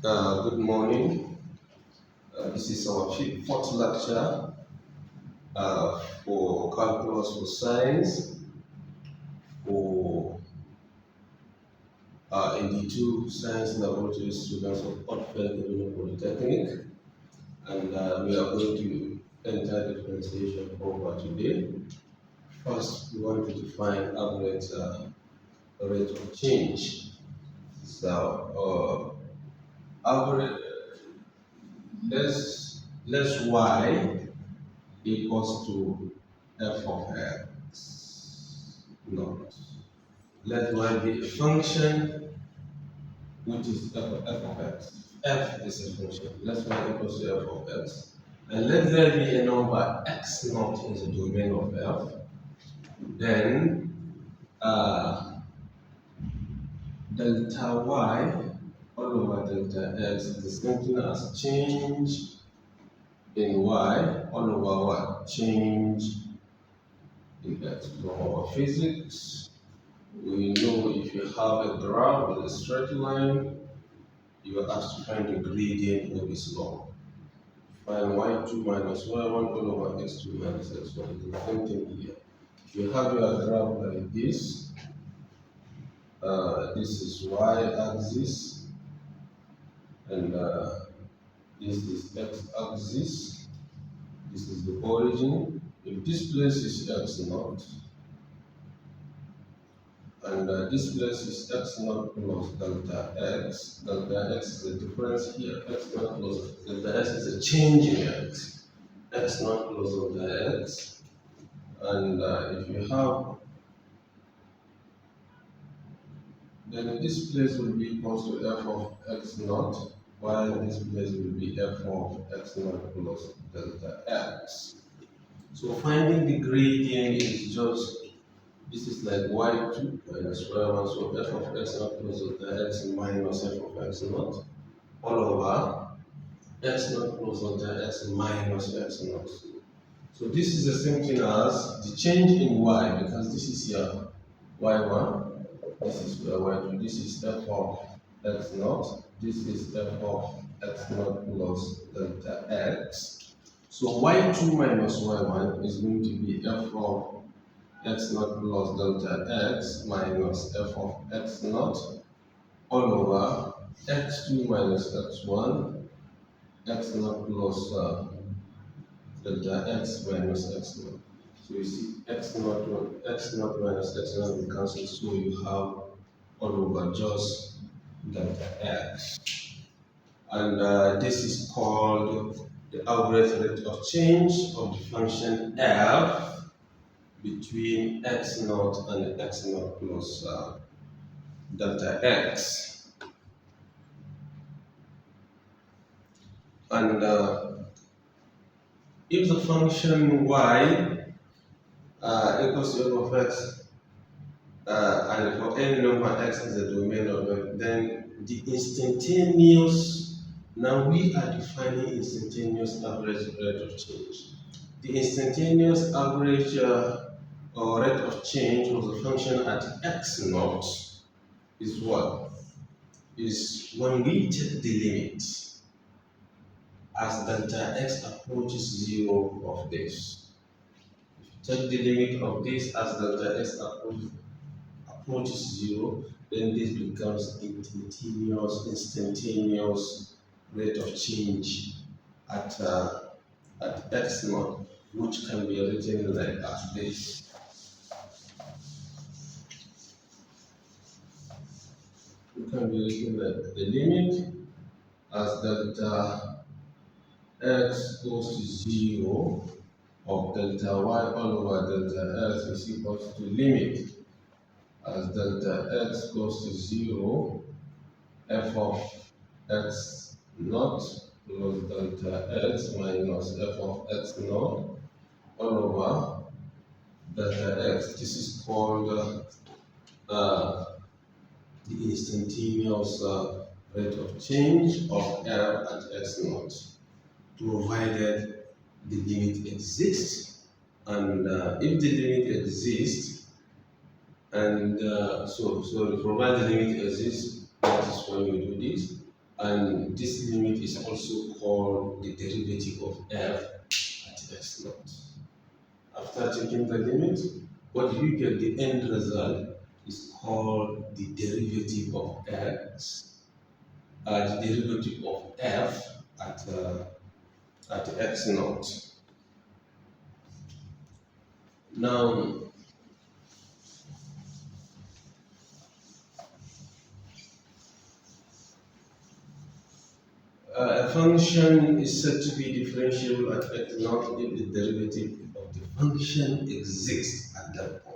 Good morning. This is our fourth lecture for calculus for science for in the two science laboratory students of Otfeld Government Polytechnic, and we are going to enter differentiation over today. First, we want to define average rate of change. So, average let's y equals to f of x naught. Let y be a function which is f of x. F is a function. Let y equals to f of x. And let there be a number x naught in the domain of f. Then delta y all over delta x is the same thing as change in y all over what? Change in x. From our physics, we know if you have a graph with a straight line, you are asked to find the gradient of its slope. Find y2 minus y1 all over x2 minus x1. The same thing here. If you have your graph like this is y-axis, and this is x-axis. This is the origin. If this place is x naught, and this place is x naught plus delta x. Delta x is the difference here. X naught plus delta x is a change in x. X naught plus delta x. And if you have, then this place will be equal to f of x naught, while this place will be f of x naught plus delta x. So finding the gradient is just, this is like y2 minus y1, so f of x naught plus delta x minus f of x naught all over x naught plus delta x minus x naught. So this is the same thing as the change in y, because this is your y1, this is your y2, this is f of x naught, this is f of x naught plus delta x. So y2 minus y1 is going to be f of x naught plus delta x minus f of x naught all over x2 minus x1, x naught plus delta x minus x naught. So you see x naught minus x naught will cancel, so you have all over just delta x. And this is called the average rate of change of the function f between x naught and x naught plus delta x. And if the function y equals to f of x, and for any number x is the domain of f, then the instantaneous, now we are defining instantaneous average rate of change. The instantaneous average or rate of change of the function at x naught is what? Is when we take the limit as delta x approaches 0 of this. If you take the limit of this as delta x approaches 0, then this becomes instantaneous rate of change at x naught, which can be written like as this. It can be written like the limit as delta x goes to 0 of delta y all over delta x is equal to limit as delta x goes to 0 f of x naught plus delta x minus f of x naught all over delta x. This is called the instantaneous rate of change of f at x naught, provided the limit exists. And if the limit exists, and provided the limit exists, that is when we do this. and this limit is also called the derivative of f at x naught. After taking the limit, what you get, the end result is called the derivative of x, the derivative of f at x naught. Now, a function is said to be differentiable at x naught if the derivative of the function exists at that point.